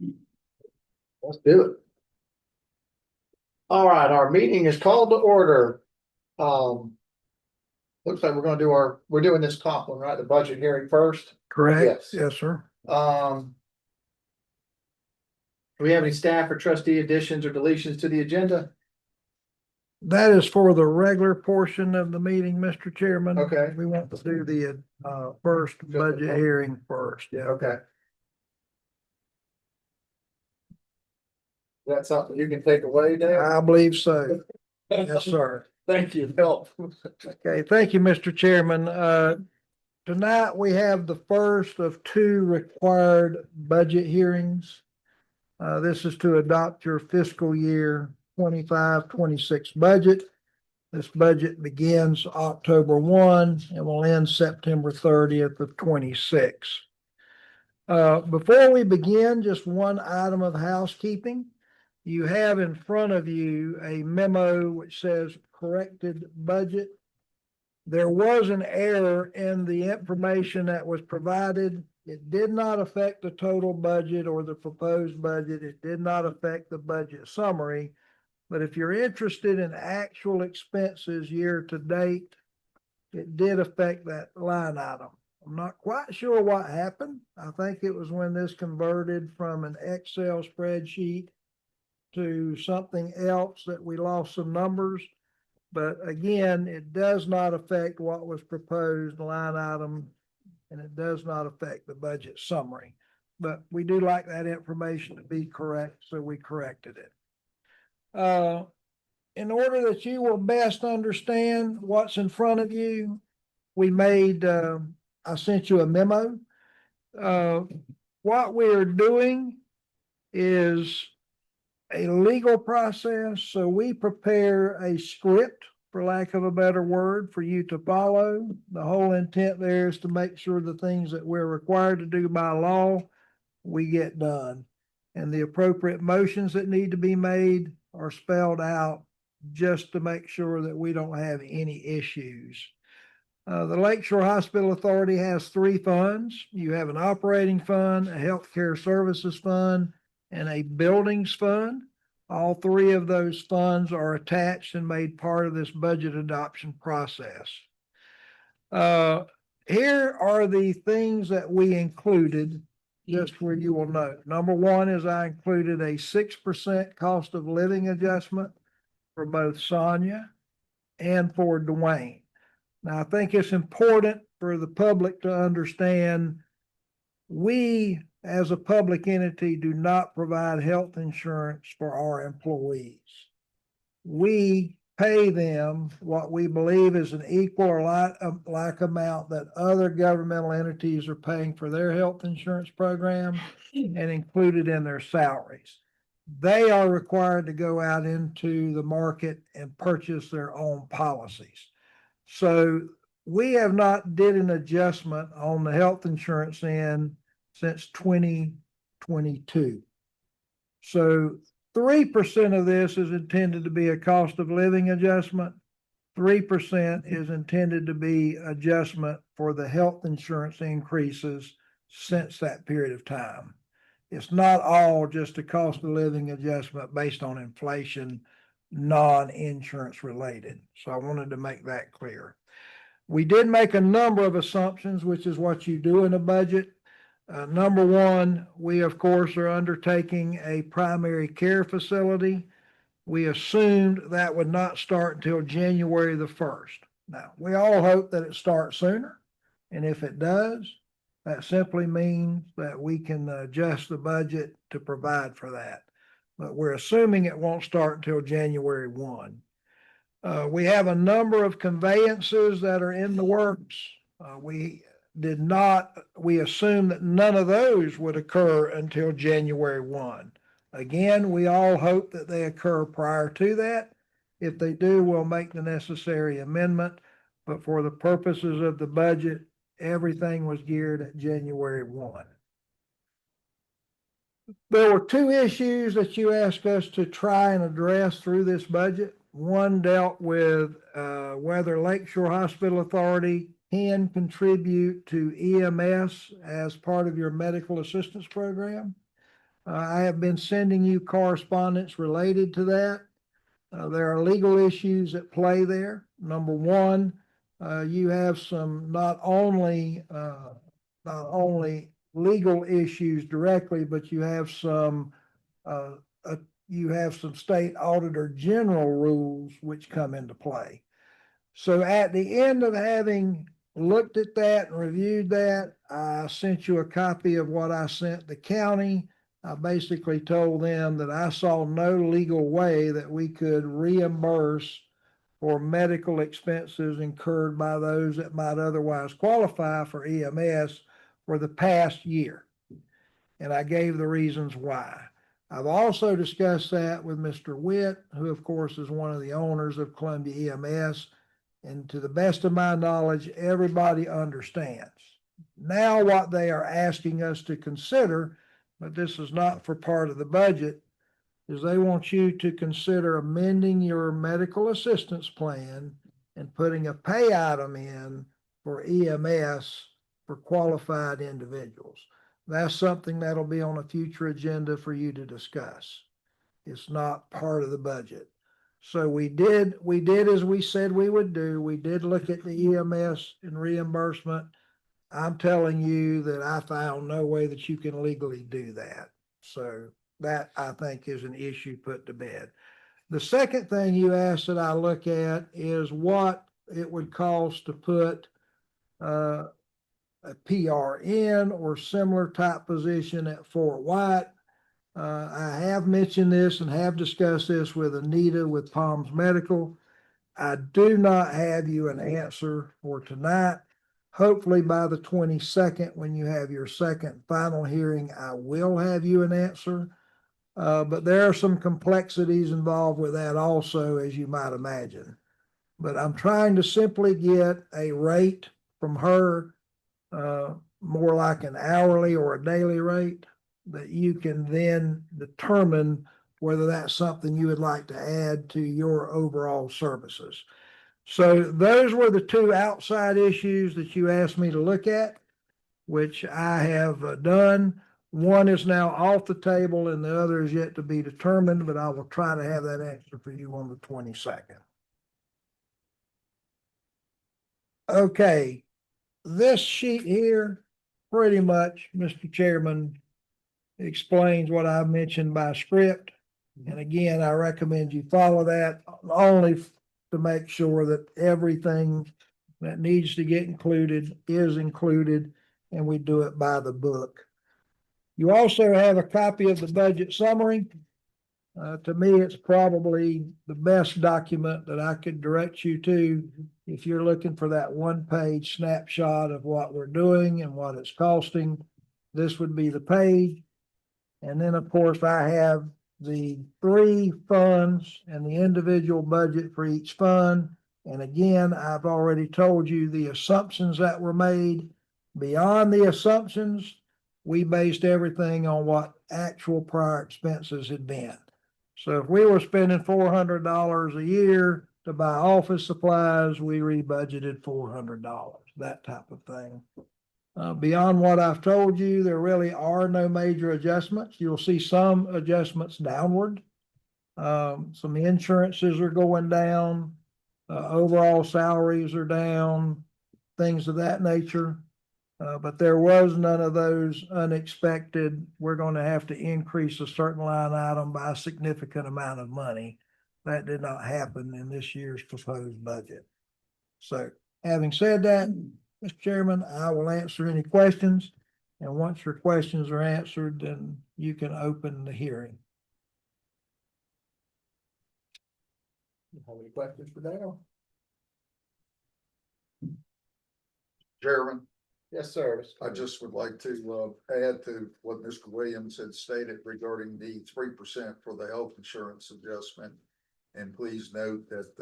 Let's do it. All right, our meeting is called to order. Um, looks like we're doing this top one, right? The budget hearing first. Correct? Yes. Yes, sir. Do we have any staff or trustee additions or deletions to the agenda? That is for the regular portion of the meeting, Mr. Chairman. Okay. We want to do the first budget hearing first. Yeah. Okay. That's something you can take away, Dave? I believe so. Yes, sir. Thank you, help. Okay, thank you, Mr. Chairman. Tonight we have the first of two required budget hearings. This is to adopt your fiscal year 25-26 budget. This budget begins October 1 and will end September 30th of 26. Before we begin, just one item of housekeeping. You have in front of you a memo which says corrected budget. There was an error in the information that was provided. It did not affect the total budget or the proposed budget. It did not affect the budget summary. But if you're interested in actual expenses year to date, it did affect that line item. I'm not quite sure what happened. I think it was when this converted from an Excel spreadsheet to something else that we lost some numbers. But again, it does not affect what was proposed line item, and it does not affect the budget summary. But we do like that information to be correct, so we corrected it. In order that you will best understand what's in front of you, I sent you a memo. What we're doing is a legal process, so we prepare a script, for lack of a better word, for you to follow. The whole intent there is to make sure the things that we're required to do by law, we get done. And the appropriate motions that need to be made are spelled out just to make sure that we don't have any issues. The Lakeshore Hospital Authority has three funds. You have an operating fund, a healthcare services fund, and a buildings fund. All three of those funds are attached and made part of this budget adoption process. Here are the things that we included, just where you will note. Number one is I included a 6% cost of living adjustment for both Sonia and for Dwayne. Now, I think it's important for the public to understand we, as a public entity, do not provide health insurance for our employees. We pay them what we believe is an equal or like amount that other governmental entities are paying for their health insurance program and included in their salaries. They are required to go out into the market and purchase their own policies. So we have not did an adjustment on the health insurance end since 2022. So 3% of this is intended to be a cost of living adjustment. 3% is intended to be adjustment for the health insurance increases since that period of time. It's not all just a cost of living adjustment based on inflation, non-insurance related. So I wanted to make that clear. We did make a number of assumptions, which is what you do in a budget. Number one, we of course are undertaking a primary care facility. We assumed that would not start until January the 1st. Now, we all hope that it starts sooner. And if it does, that simply means that we can adjust the budget to provide for that. But we're assuming it won't start until January 1. We have a number of conveyances that are in the works. We assume that none of those would occur until January 1. Again, we all hope that they occur prior to that. If they do, we'll make the necessary amendment. But for the purposes of the budget, everything was geared at January 1. There were two issues that you asked us to try and address through this budget. One dealt with whether Lakeshore Hospital Authority can contribute to EMS as part of your medical assistance program. I have been sending you correspondence related to that. There are legal issues at play there. Number one, you have some not only legal issues directly, but you have some state auditor general rules which come into play. So at the end of having looked at that and reviewed that, I sent you a copy of what I sent the county. I basically told them that I saw no legal way that we could reimburse for medical expenses incurred by those that might otherwise qualify for EMS for the past year. And I gave the reasons why. I've also discussed that with Mr. Witt, who of course is one of the owners of Columbia EMS. And to the best of my knowledge, everybody understands. Now what they are asking us to consider, but this is not for part of the budget, is they want you to consider amending your medical assistance plan and putting a pay item in for EMS for qualified individuals. That's something that'll be on a future agenda for you to discuss. It's not part of the budget. So we did as we said we would do. We did look at the EMS and reimbursement. I'm telling you that I found no way that you can legally do that. So that I think is an issue put to bed. The second thing you asked that I look at is what it would cost to put a PRN or similar type position at Fort White. I have mentioned this and have discussed this with Anita with Palms Medical. I do not have you an answer for tonight. Hopefully by the 22nd, when you have your second final hearing, I will have you an answer. But there are some complexities involved with that also, as you might imagine. But I'm trying to simply get a rate from her, more like an hourly or a daily rate, that you can then determine whether that's something you would like to add to your overall services. So those were the two outside issues that you asked me to look at, which I have done. One is now off the table and the other is yet to be determined, but I will try to have that answer for you on the 22nd. Okay, this sheet here pretty much, Mr. Chairman, explains what I mentioned by script. And again, I recommend you follow that only to make sure that everything that needs to get included is included and we do it by the book. You also have a copy of the budget summary. To me, it's probably the best document that I could direct you to if you're looking for that one-page snapshot of what we're doing and what it's costing. This would be the page. And then, of course, I have the three funds and the individual budget for each fund. And again, I've already told you the assumptions that were made. Beyond the assumptions, we based everything on what actual prior expenses had been. So if we were spending $400 a year to buy office supplies, we rebudgeted $400, that type of thing. Beyond what I've told you, there really are no major adjustments. You'll see some adjustments downward. Some insurances are going down. Overall salaries are down, things of that nature. But there was none of those unexpected. We're going to have to increase a certain line item by a significant amount of money. That did not happen in this year's proposed budget. So having said that, Mr. Chairman, I will answer any questions. And once your questions are answered, then you can open the hearing. Have any questions for Dale? Chairman, Yes, sir. I just would like to add to what Mr. Williams had stated regarding the 3% for the health insurance adjustment. And please note that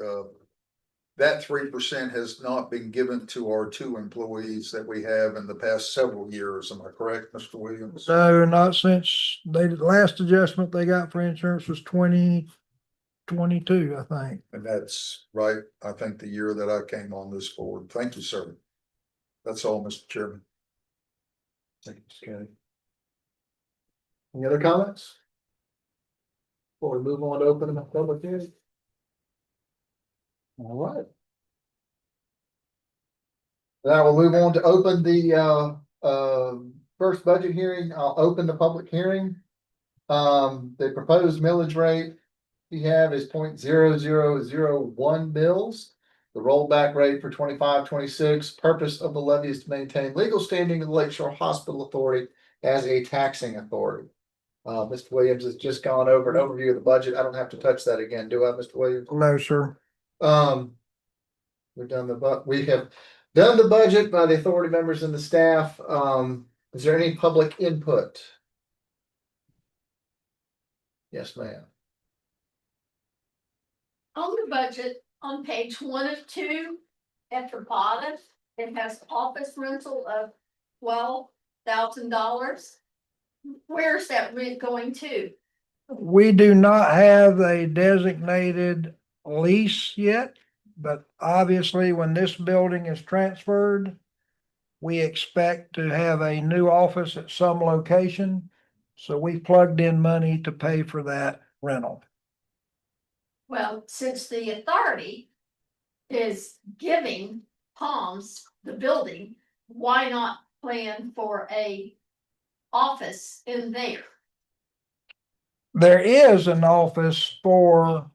that 3% has not been given to our two employees that we have in the past several years. Am I correct, Mr. Williams? No, not since the last adjustment they got for insurance was 2022, I think. And that's right, I think the year that I came on this board. Thank you, sir. That's all, Mr. Chairman. Thank you, Scotty. Any other comments? Before we move on to open the public hearing? All right. Now we'll move on to open the first budget hearing. I'll open the public hearing. The proposed millage rate we have is 0.0001 mils. The rollback rate for 25-26. Purpose of the levy is to maintain legal standing of the Lakeshore Hospital Authority as a taxing authority. Mr. Williams has just gone over an overview of the budget. I don't have to touch that again, do I, Mr. Williams? No, sir. We have done the budget by the authority members and the staff. Is there any public input? Yes, ma'am. On the budget, on page 1 of 2, at the bottom, it has office rental of $12,000. Where's that rent going to? We do not have a designated lease yet, but obviously when this building is transferred, we expect to have a new office at some location. So we plugged in money to pay for that rental. Well, since the authority is giving Palms the building, why not plan for a office in there? There is an office for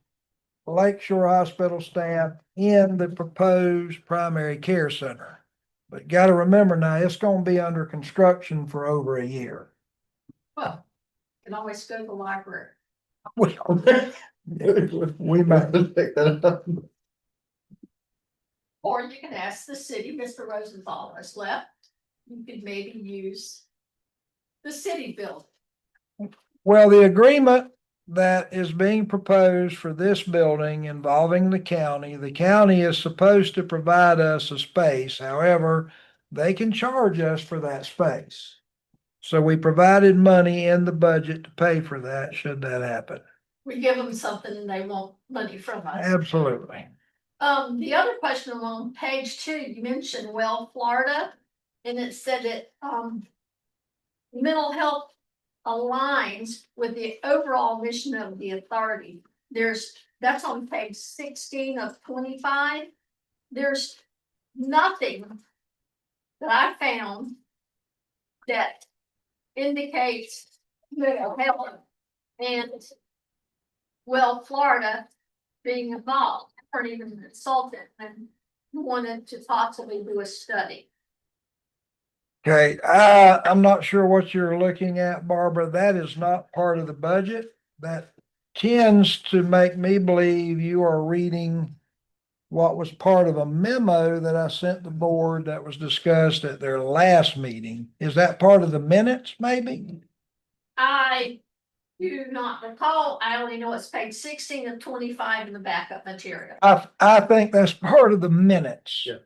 Lakeshore Hospital staff in the proposed primary care center. But gotta remember now, it's gonna be under construction for over a year. Well, you can always go to the library. We might. Pick that up. Or you can ask the city, Mr. Rosenthal has left, you could maybe use the city building. Well, the agreement that is being proposed for this building involving the county is supposed to provide us a space. However, they can charge us for that space. So we provided money in the budget to pay for that, should that happen. We give them something and they want money from us. Absolutely. The other question on page 2, you mentioned Florida, and it said that, mental health aligns with the overall mission of the authority. That's on page 16 of 25. There's nothing that I found that indicates mental health and Florida being involved. I heard even an consultant and wanted to possibly do a study. Okay, I'm not sure what you're looking at, Barbara. That is not part of the budget. That tends to make me believe you are reading what was part of a memo that I sent the board that was discussed at their last meeting. Is that part of the minutes, maybe? I do not recall. I only know it's page 16 of 25 in the backup material. I think that's part of the minutes. Yeah.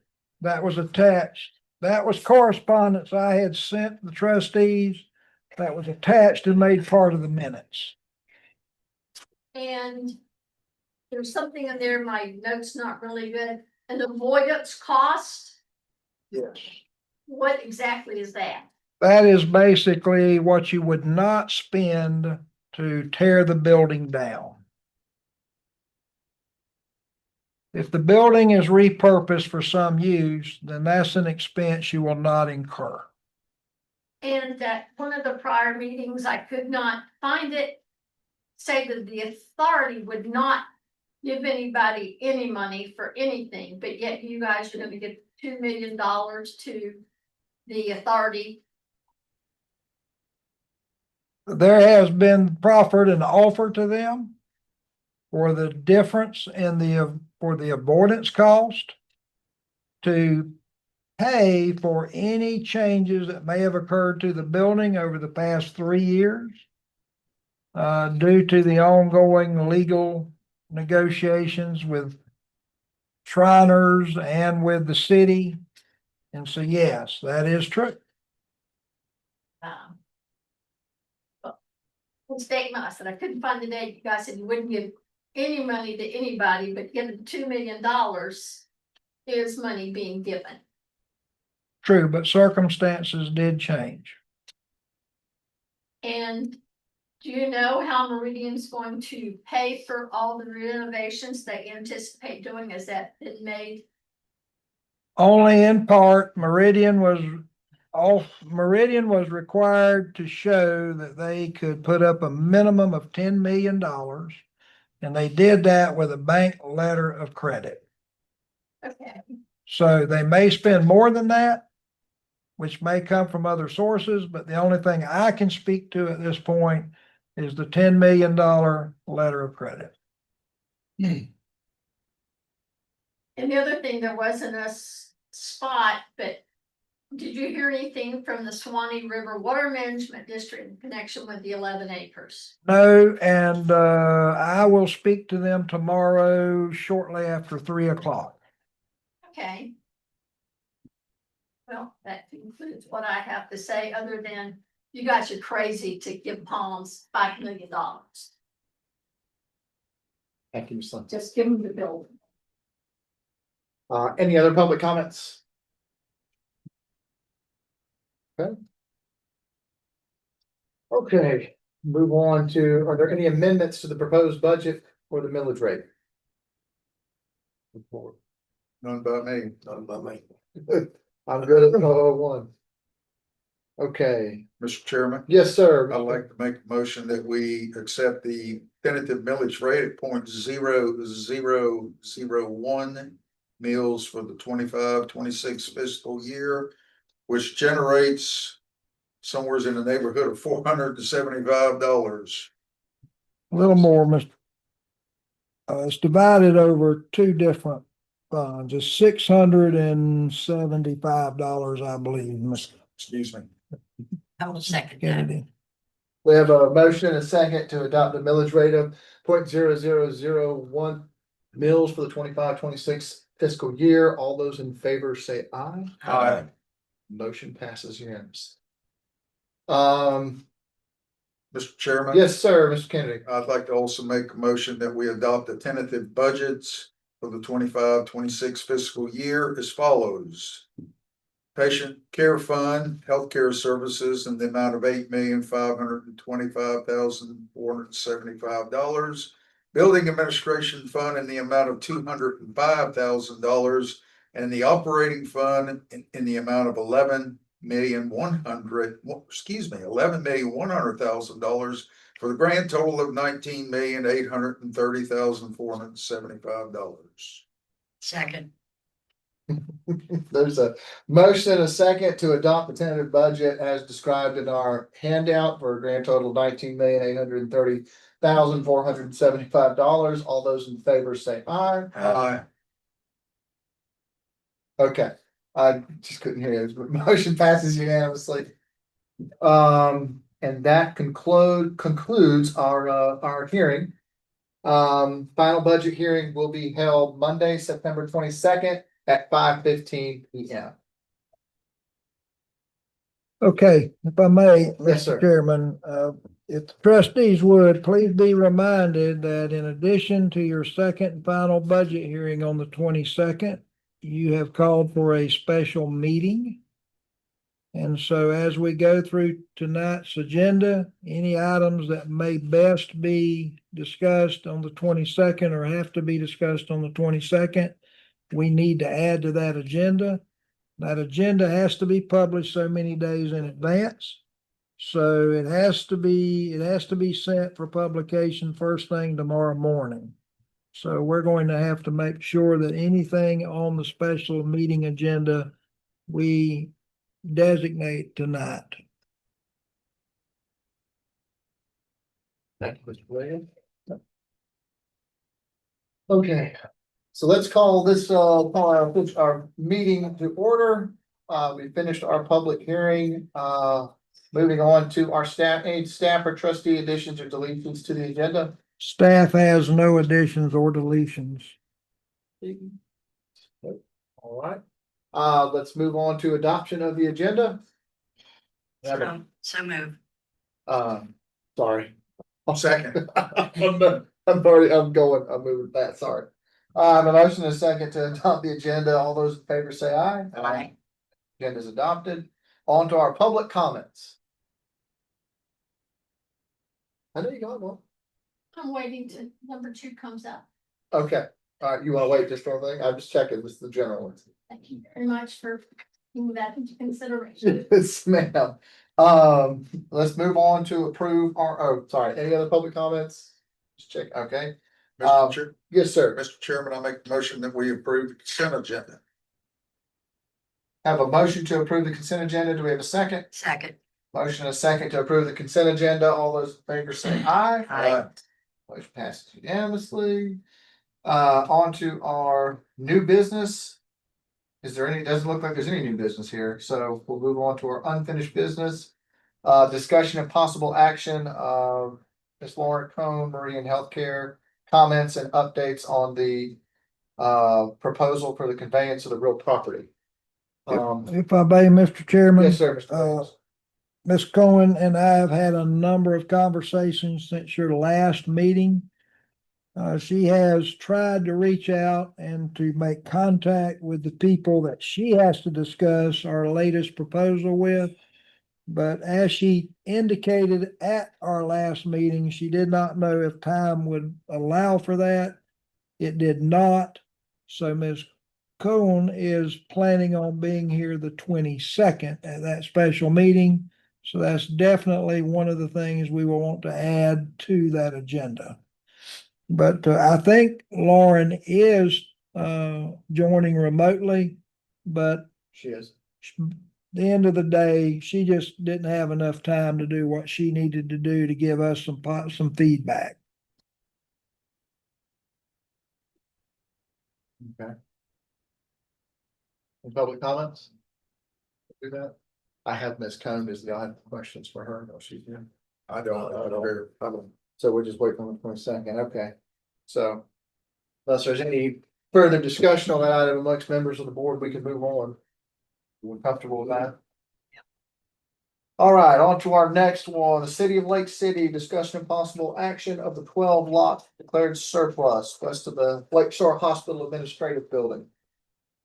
That was attached. That was correspondence I had sent the trustees that was attached and made part of the minutes. And there's something in there, my note's not really good, an avoidance cost. Yes. What exactly is that? That is basically what you would not spend to tear the building down. If the building is repurposed for some use, then that's an expense you will not incur. And at one of the prior meetings, I could not find it. Say that the authority would not give anybody any money for anything, but yet you guys are gonna give $2 million to the authority. There has been proffered an offer to them for the difference in for the avoidance cost to pay for any changes that may have occurred to the building over the past 3 years due to the ongoing legal negotiations with Shriners and with the city. And so, yes, that is true. Statement, I said I couldn't find the date. You guys said you wouldn't give any money to anybody, but given $2 million is money being given. True, but circumstances did change. And Do you know how Meridian's going to pay for all the renovations they anticipate doing? Has that been made? Only in part, Meridian was required to show that they could put up a minimum of $10 million. And they did that with a bank letter of credit. Okay, So they may spend more than that, which may come from other sources, but the only thing I can speak to at this point is the $10 million letter of credit. and the other thing, there wasn't a spot, but did you hear anything from the Swanee River Water Management District in connection with the 11 acres? No, and I will speak to them tomorrow shortly after 3 o'clock. Okay. Well, that concludes what I have to say, other than you guys are crazy to give Palms $5 million. Thank you, Ms. Lynn. Just give them the building. Any other public comments? Okay, move on to, are there any amendments to the proposed budget for the millage rate? None by me. None by me. I'm good at 001. Okay, Mr. Chairman, yes, sir. I'd like to make a motion that we accept the tentative millage rate at 0.0001 mills for the 25-26 fiscal year, which generates somewhere in the neighborhood of $475. A little more, Mr. It's divided over two different funds. It's $675, I believe, Mr. Excuse me. I will second that. Kennedy. We have a motion and a second to adopt a millage rate of 0.0001 mills for the 25-26 fiscal year. All those in favor say aye. Aye. Motion passes unanimously. Mr. Chairman. Yes, sir, Mr. Kennedy. I'd like to also make a motion that we adopt the tentative budgets for the 25-26 fiscal year as follows. Patient Care Fund, Healthcare Services in the amount of $8,525,475. Building Administration Fund in the amount of $205,000, and the Operating Fund in the amount of $11,100,000 for the grand total of $19,830,475. Second. There's a motion and a second to adopt the tentative budget as described in our handout for a grand total of $19,830,475. All those in favor say aye. Aye. Okay, I just couldn't hear you. Motion passes unanimously. And that concludes our hearing. Final budget hearing will be held Monday, September 22nd at 5:15 PM. Okay, if I may, Yes, sir. Mr. Chairman, if the trustees would, please be reminded that in addition to your second and final budget hearing on the 22nd, you have called for a special meeting. And so as we go through tonight's agenda, any items that may best be discussed on the 22nd or have to be discussed on the 22nd, we need to add to that agenda. That agenda has to be published so many days in advance. So it has to be sent for publication first thing tomorrow morning. So we're going to have to make sure that anything on the special meeting agenda we designate tonight. Thank you, Mr. Williams. Okay, so let's call this, our meeting to order. We finished our public hearing. Moving on to our staff, any staff or trustee additions or deletions to the agenda? Staff has no additions or deletions. All right, let's move on to adoption of the agenda. So move. Sorry. Second. I'm moving that, sorry. A motion and a second to adopt the agenda. All those in favor say aye. Aye. Agenda is adopted. On to our public comments. I know you got one. I'm waiting till number 2 comes up. Okay, all right, you wanna wait just for a thing? I'm just checking, this is the general one. Thank you very much for taking that into consideration. Yes, ma'am. Let's move on to approve our, oh, sorry, any other public comments? Just check, okay. Mr. Chair, Yes, sir. Mr. Chairman, I make the motion that we approve the consent agenda. Have a motion to approve the consent agenda. Do we have a second? Second. Motion and a second to approve the consent agenda. All those in favor say aye. Aye. Motion passes unanimously. On to our new business. Is there any, doesn't look like there's any new business here, so we'll move on to our unfinished business. Discussion and possible action of Ms. Lauren Cohn, Meridian Healthcare, comments and updates on the proposal for the conveyance of the real property. If I may, Mr. Chairman. Yes, sir, Mr. Davis. Ms. Cohen and I have had a number of conversations since your last meeting. She has tried to reach out and to make contact with the people that she has to discuss our latest proposal with. But as she indicated at our last meeting, she did not know if time would allow for that. It did not. So Ms. Cohen is planning on being here the 22nd at that special meeting. So that's definitely one of the things we will want to add to that agenda. But I think Lauren is joining remotely, but She is. the end of the day, she just didn't have enough time to do what she needed to do to give us some feedback. Okay. Any public comments? Do that. I have Ms. Cohn, is the I have questions for her, no, she's here. I don't. So we're just waiting on the 22nd, okay. So unless there's any further discussion on that item amongst members of the board, we can move on. We're comfortable with that? All right, on to our next one, the City of Lake City, discussion and possible action of the 12 lot declared surplus west of the Lake Shore Hospital Administrative Building.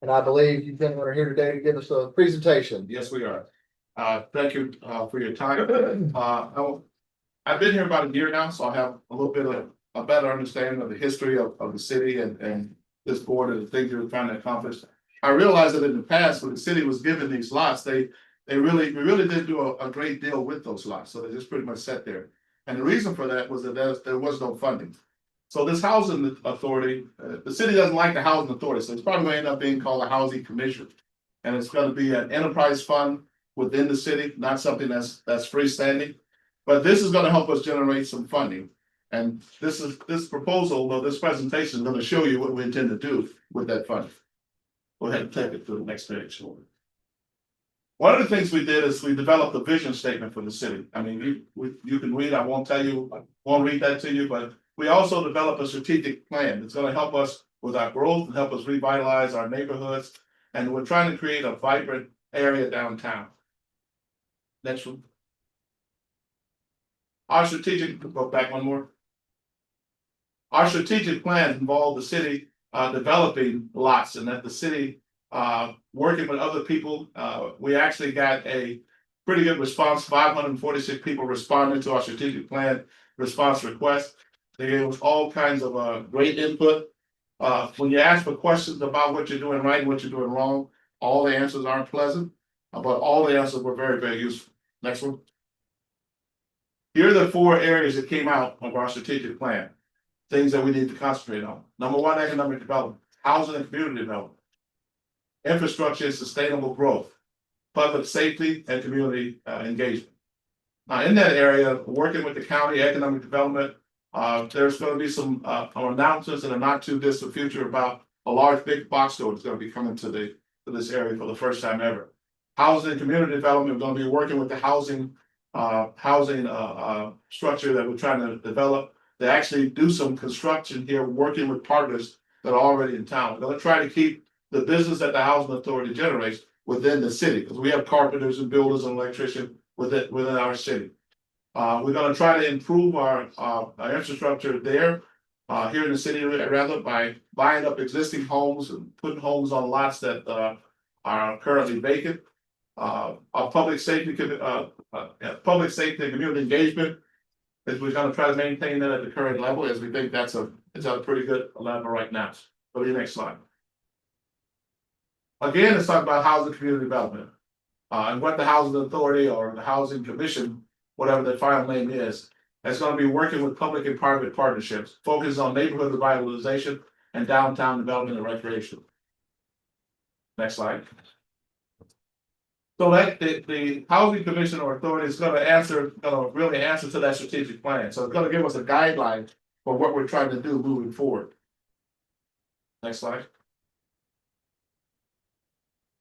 And I believe you gentlemen are here today to give us a presentation. Yes, we are. Thank you, for your time. I've been here about a year now, so I have a little bit of a better understanding of the history of the city and this board and the things we're trying to accomplish. I realized that in the past, when the city was given these lots, we really didn't do a great deal with those lots, so they just pretty much sat there. And the reason for that was that there was no funding. So this housing authority, the city doesn't like the housing authority, so it's probably going to end up being called a housing commission. And it's going to be an enterprise fund within the city, not something that's freestanding. But this is going to help us generate some funding. And this proposal, or this presentation is going to show you what we intend to do with that funding. Go ahead and take it to the next page. One of the things we did is we developed a vision statement for the city. I mean, you can read, I won't read that to you, but we also developed a strategic plan that's going to help us with our growth and help us revitalize our neighborhoods. And we're trying to create a vibrant area downtown. Next one. Go back one more. Our strategic plan involved the city developing lots, and that the city working with other people. We actually got a pretty good response. 546 people responded to our strategic plan response request. They gave us all kinds of great input. When you ask for questions about what you're doing right and what you're doing wrong, all the answers aren't pleasant, but all the answers were very, very useful. Next one. Here are the 4 areas that came out of our strategic plan. Things that we need to concentrate on. Number 1, economic development, housing and community development, infrastructure and sustainable growth, public safety and community engagement. Now, in that area, working with the county economic development, there's going to be some announcements in the not too distant future about a large big box store that's going to be coming to this area for the first time ever. Housing and community development, we're going to be working with the housing structure that we're trying to develop. They actually do some construction here, working with partners that are already in town. We're going to try to keep the business that the housing authority generates within the city, because we have carpenters and builders and electricians within our city. We're going to try to improve our infrastructure there, here in the city, rather, by buying up existing homes and putting homes on lots that are currently vacant. Our public safety and community engagement. is we're gonna try to maintain that at the current level, as we think it's at a pretty good level right now. Go to the next slide. Again, let's talk about housing community development. And what the housing authority or the housing commission, whatever the final name is gonna be working with public and private partnerships, focused on neighborhood revitalization and downtown development and recreation. Next slide. So that the housing commission or authority is gonna really answer to that strategic plan. So it's gonna give us a guideline for what we're trying to do moving forward. Next slide.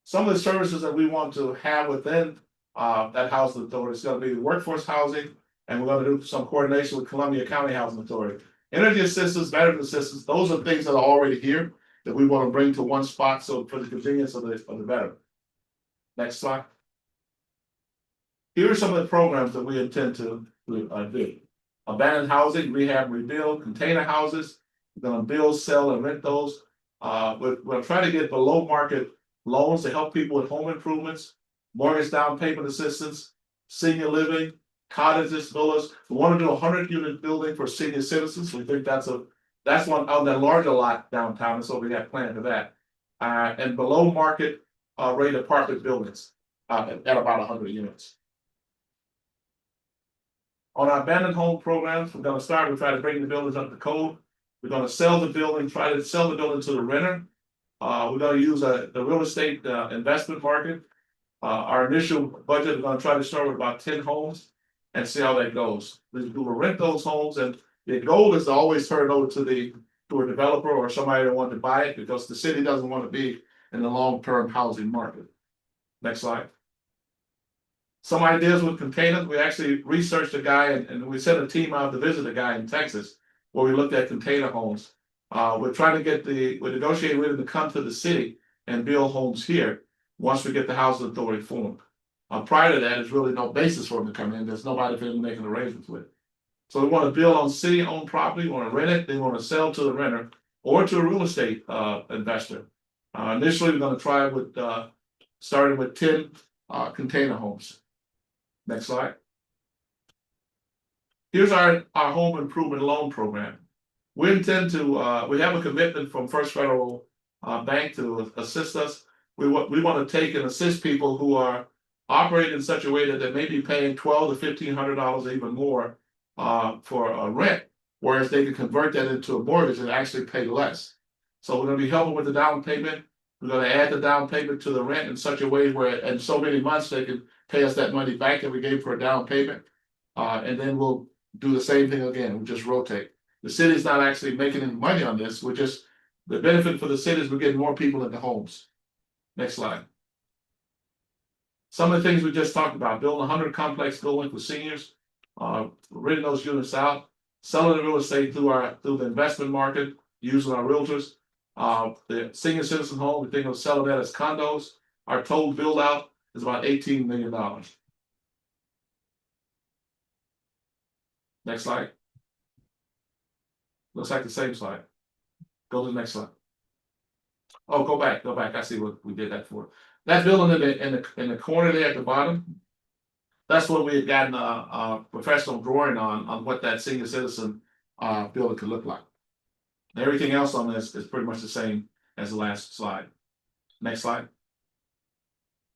Some of the services that we want to have within that housing authority is gonna be workforce housing, and we're gonna do some coordination with Columbia County Housing Authority. Energy assistance, veteran assistance, those are things that are already here that we want to bring to one spot, so for the convenience of the veteran. Next slide. Here are some of the programs that we intend to do. Abandoned housing, rehab, rebuild, container houses. We're gonna build, sell, and rent those. We're trying to get below market loans to help people with home improvements, mortgage down payment assistance, senior living, cottages, villas. We want to do a 100-unit building for senior citizens. We think that's one on that larger lot downtown, so we have planned for that. And below market rate apartment buildings at about 100 units. On our abandoned home programs, we're gonna start, we try to bring the buildings up to code. We're gonna sell the building, try to sell the building to the renter. We're gonna use the real estate investment market. Our initial budget, we're gonna try to start with about 10 homes and see how that goes. We will rent those homes, and the goal is to always turn it over to a developer or somebody that wants to buy it, because the city doesn't want to be in the long-term housing market. Next slide. Some ideas with containers. We actually researched a guy and we sent a team out to visit a guy in Texas where we looked at container homes. We're trying to we're negotiating with him to come to the city and build homes here once we get the housing authority formed. Prior to that, there's really no basis for them to come in. There's nobody for them to make arrangements with. So we want to build on city-owned property, we want to rent it, they want to sell to the renter or to a real estate investor. Initially, we're going to try with starting with 10 container homes. Next slide. Here's our home improvement loan program. We intend to, we have a commitment from First Federal Bank to assist us. We want to take and assist people who are operating in such a way that they may be paying $1,200 to $1,500 even more for a rent, whereas they can convert that into a mortgage and actually pay less. So we're going to be helping with the down payment. We're going to add the down payment to the rent in such a way where in so many months they can pay us that money back that we gave for a down payment. And then we'll do the same thing again. We'll just rotate. The city's not actually making any money on this. We're just, the benefit for the city is we're getting more people into homes. Next slide. Some of the things we just talked about, building 100 complex buildings for seniors, renting those units out, selling the real estate through the investment market, using our realtors. The senior citizen home, we think of selling that as condos. Our total build out is about $18 million. Next slide. Looks like the same slide. Go to the next slide. Oh, go back. I see what we did that for. That building in the corner there at the bottom, that's what we had gotten a professional drawing on what that senior citizen building could look like. Everything else on this is pretty much the same as the last slide. Next slide.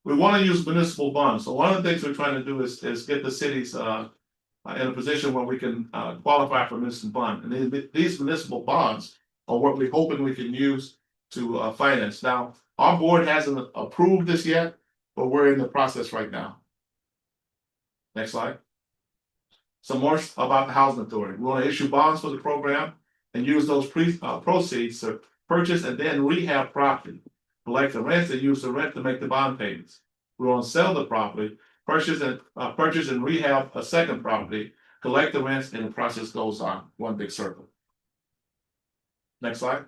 We want to use municipal bonds. So one of the things we're trying to do is get the cities in a position where we can qualify for municipal bond. And these municipal bonds are what we're hoping we can use to finance. Now, our board hasn't approved this yet, but we're in the process right now. Next slide. Some more about the housing authority. We want to issue bonds for the program and use those proceeds to purchase and then rehab property, collect the rent and use the rent to make the bond payments. We want to sell the property, purchase and rehab a second property, collect the rents, and the process goes on. One big circle. Next slide.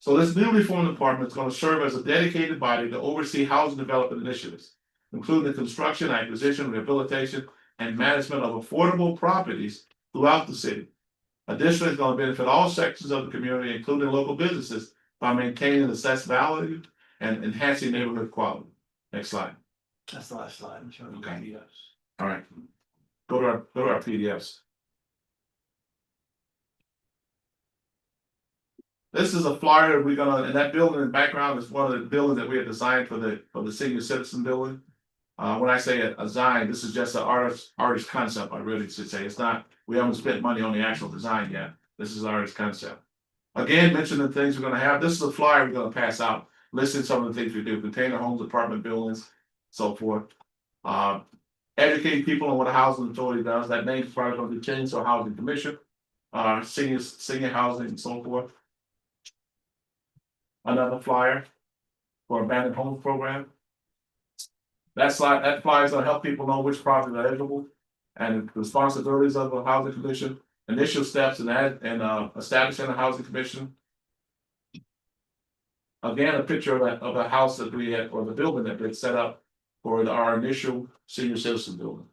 So this newly formed department is going to serve as a dedicated body to oversee housing development initiatives, including the construction, acquisition, rehabilitation, and management of affordable properties throughout the city. Additionally, it's going to benefit all sections of the community, including local businesses, by maintaining assessed value and enhancing neighborhood quality. Next slide. That's the last slide. Okay. All right. go to our PDFs. This is a flyer we're gonna, and that building in the background is one of the buildings that we had designed for the senior citizen building. When I say a design, this is just an artist concept, I really should say. It's not, we haven't spent money on the actual design yet. This is artist concept. Again, mention the things we're gonna have. This is a flyer we're gonna pass out, listing some of the things we do, container homes, apartment buildings, so forth. Educate people on what a housing authority does. That name is probably gonna be changed to a housing commission, senior housing and so forth. Another flyer for abandoned homes program. That flyer is gonna help people know which properties are eligible and the responsibilities of a housing commission, initial steps in that, and establishing a housing commission. Again, a picture of the house that we had, or the building that we had set up for our initial senior citizen building.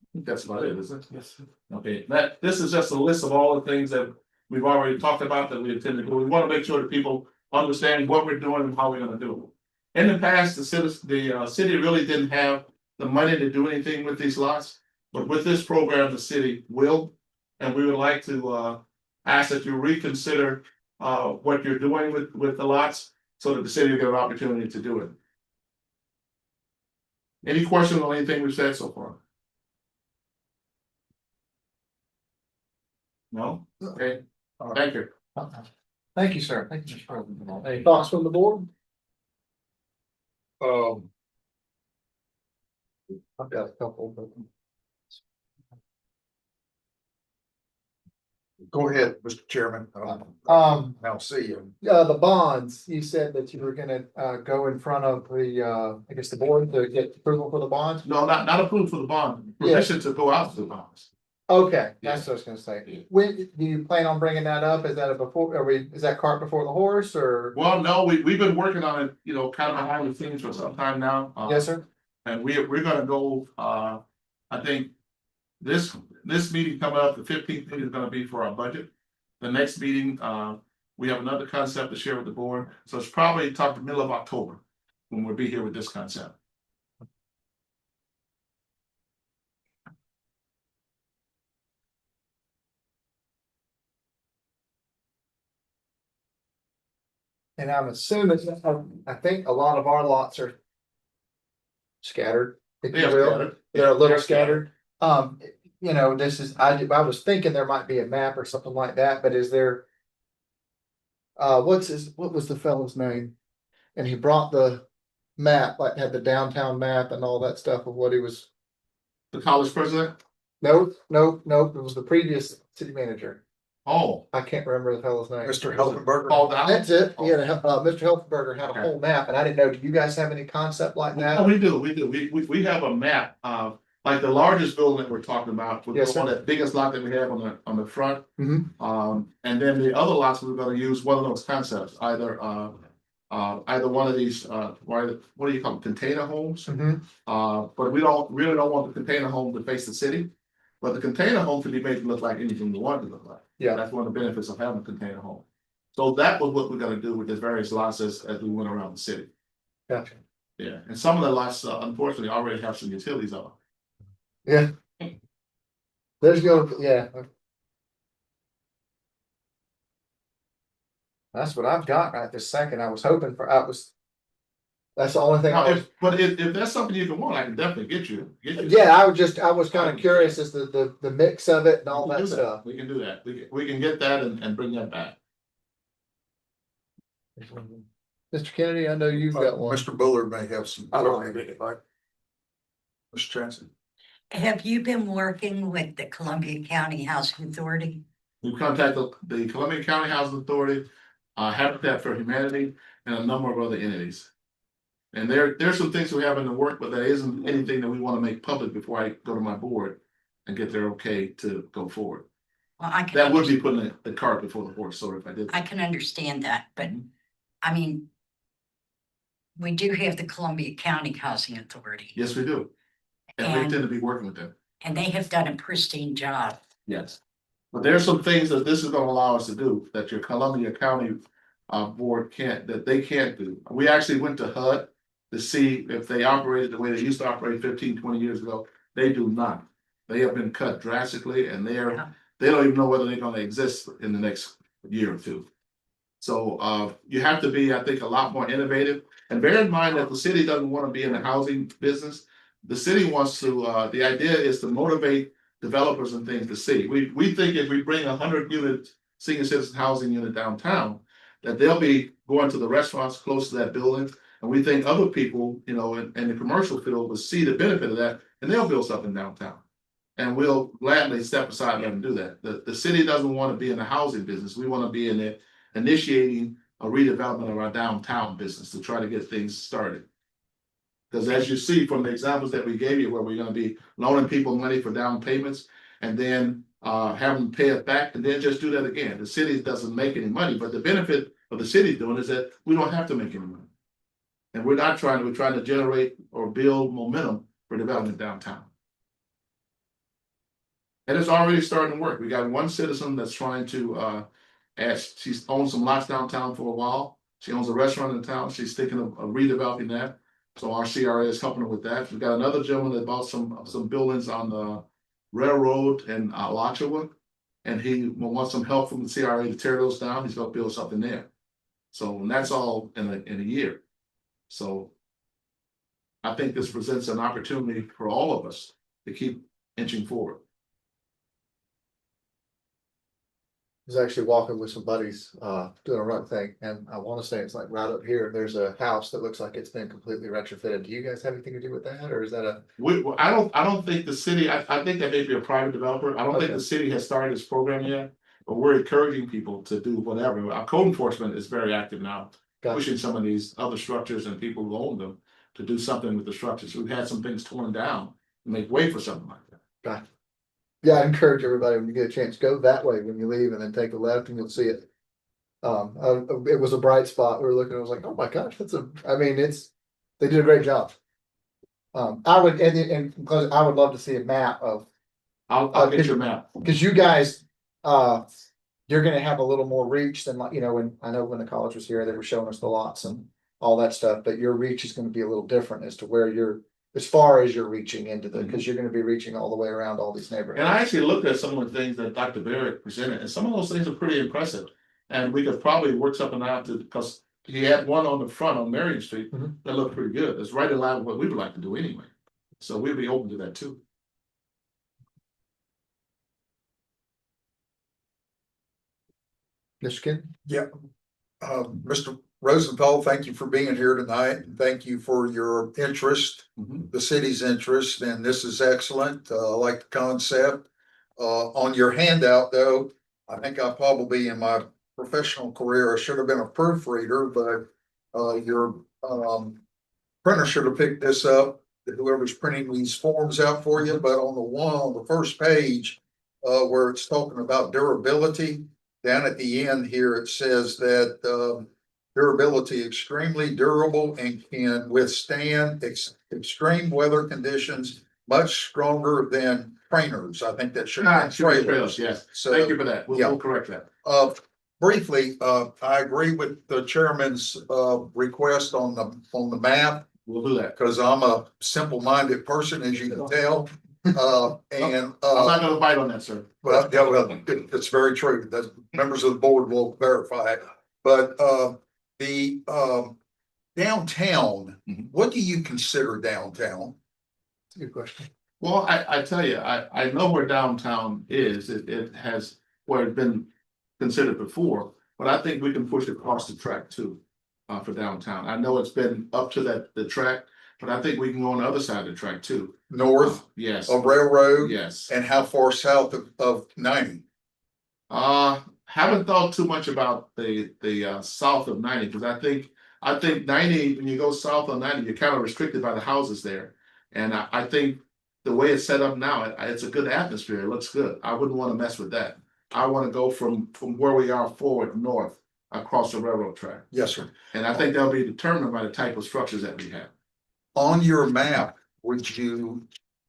I think that's about it, isn't it? Yes. Okay, this is just a list of all the things that we've already talked about that we intend to do. We want to make sure that people understand what we're doing and how we're gonna do it. In the past, the city really didn't have the money to do anything with these lots. But with this program, the city will, and we would like to ask that you reconsider what you're doing with the lots, so that the city will get an opportunity to do it. Any questions on anything we've said so far? No? Okay, thank you. Thank you, sir. Thank you, Mr. President. Any thoughts from the board? I've got a couple, but. Go ahead, Mr. Chairman. I'll see you. The bonds, you said that you were gonna go in front of the I guess the board to get approval for the bonds? No, not approved for the bond, permission to go out to the bonds. Okay, that's what I was gonna say. When do you plan on bringing that up? Is that is that cart before the horse or? Well, no, we've been working on it, kind of behind the scenes for some time now. Yes, sir. And we're gonna go, I think. This meeting coming up, the 15th meeting is gonna be for our budget. The next meeting, we have another concept to share with the board, so it's probably talk the middle of October. When we'll be here with this concept. And I'm assuming, I think a lot of our lots are scattered, if They you are will. scattered. They're a little They're scattered. This is, I was thinking there might be a map or something like that, but is there? What was the fellow's name? And he brought the map, like had the downtown map and all that stuff of what he was. The college president? Nope, it was the previous city manager. Oh, I can't remember the fellow's name. Mr. Heldenberger. called out. That's it. He had Mr. Helfenberger had a Okay. whole map and I didn't know, do you guys have any concept like Oh, that? we do. We have a map of, like the largest building that we're talking about. We're Yes, on sir. that biggest lot that we have on the front. Mhm. And then the other lots, we're gonna use one of those concepts, either one of these, what do you call them, container homes? Mhm. But we really don't want the container home to face the city. But the container home can be made to look like anything we want it to look like. Yeah. That's one of the benefits of having a container home. So that was what we're gonna do with the various lots as we went around the city. Gotcha. Yeah, and some of the lots, unfortunately, already have some utilities on. Yeah. There's yeah. That's what I've got right this second. I was hoping for, that's the only thing I was. But if that's something you can want, I can definitely get you. Yeah, I was kind of curious as to the mix of it and all We can that do stuff. We can do that. We can get that and bring that back. Mr. Kennedy, I know you've got one. Mr. Bullard may have some. I don't have Mr. Chanson. Have you been working with the Columbia County Housing Authority? We've contacted the Columbia County Housing Authority, Habitat for Humanity, and a number of other entities. And there's some things we have in the work, but that isn't anything that we want to make public before I go to my board and get their okay to go forward. Well, I That would can, be putting the cart before the horse, so if I did. I can understand that, but I mean, we do have the Columbia County Housing Authority, Yes, we do. And we And- intend to be working with them. and they have done a pristine job. Yes. But there's some things that this is gonna allow us to do that your Columbia County board that they can't do. We actually went to HUD to see if they operated the way they used to operate 15, 20 years ago. They do not. They have been cut drastically and Yeah. they don't even know whether they're gonna exist in the next year or two. So you have to be, I think, a lot more innovative. And bear in mind that the city doesn't want to be in the housing business. The city wants to, the idea is to motivate developers and things to see. We think if we bring 100-unit senior citizen housing unit downtown, that they'll be going to the restaurants close to that building. And we think other people, you know, in the commercial field will see the benefit of that and they'll build something downtown. And we'll gladly step aside and let them do that. The city doesn't want to be in the housing business. We want to be in it, initiating a redevelopment of our downtown business to try to get things started. Because as you see from the examples that we gave you, where we're gonna be loaning people money for down payments and then have them pay it back and then just do that again. The city doesn't make any money, but the benefit of the city doing is that we don't have to make any money. And we're trying to generate or build momentum for development downtown. And it's already starting to work. We got one citizen that's trying to she's owned some lots downtown for a while. She owns a restaurant in town. She's thinking of redeveloping that. So our CRA is helping her with that. We've got another gentleman that bought some buildings on the railroad in LSHA. And he wants some help from the CRA to tear those down. He's gonna build something there. So, and that's all in a year. So I think this presents an opportunity for all of us to keep inching forward. I was actually walking with some buddies, doing a run thing, and I wanna say it's like right up here, there's a house that looks like it's been completely retrofitted. Do you guys have anything to do with that, or is that a? I don't think the city, I think that may be a private developer. I don't think Okay. the city has started this program yet. But we're encouraging people to do whatever. Our code enforcement is very active now, Gotcha. pushing some of these other structures and people who own them to do something with the structures. We've had some things torn down to make way for something like that. Gotcha. Yeah, I encourage everybody, when you get a chance, go that way when you leave and then take a left and you'll see it. It was a bright spot. We were looking, I was like, oh my gosh, they did a great job. I would, and because I would love to see a map of, I'll get your map. because you guys, you're gonna have a little more reach than like, when, I know when the college was here, they were showing us the lots and all that stuff, but your reach is gonna be a little different as to where you're, as far as you're reaching into because you're gonna be reaching all the way around all these neighborhoods. And I actually looked at some of the things that Dr. Barrett presented, and some of those things are pretty impressive. And we could probably work something out because he had one on the front on Marion Street that looked pretty good. It's right in line with what we would like to do anyway. So we'd be open to that too. Mr. Ken? Yeah. Mr. Rosenthal, thank you for being here tonight, and thank you for your interest, the city's interest, and this is excellent. I like the concept. On your handout, though, I think I probably in my professional career, I should have been a proofreader, but your printer should have picked this up, whoever's printing these forms out for you, but on the one on the first page, where it's talking about durability, down at the end here, it says that durability, extremely durable and can withstand extreme weather conditions much stronger than trainers. I think that should be trailers. Yes. So, Thank you for that. yeah. We'll correct that. Briefly, I agree with the chairman's request on the map, We'll do that. because I'm a simple-minded person, as you can tell. And I'm not gonna bite on that, sir. well, yeah, well, it's very true. The members of the board will verify it. But the downtown, what do you consider downtown? That's a good question. Well, I tell you, I know where downtown is. It has where it's been considered before, but I think we can push it across the track too. For downtown. I know it's been up to the track, but I think we can go on the other side of the track too. North Yes, of Railroad? yes. And how far south of 90? Haven't thought too much about the south of 90, because I think 90, when you go south of 90, you're kind of restricted by the houses there. And I think the way it's set up now, it's a good atmosphere. It looks good. I wouldn't want to mess with that. I want to go from where we are forward north across the railroad track. Yes, sir. And I think that'll be determined by the type of structures that we have. On your map, would you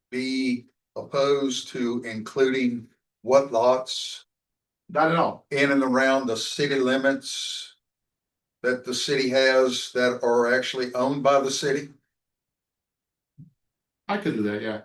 be opposed to including what lots Not at all. in and around the city limits? that the city has that are actually owned by the city? I could do that, yeah.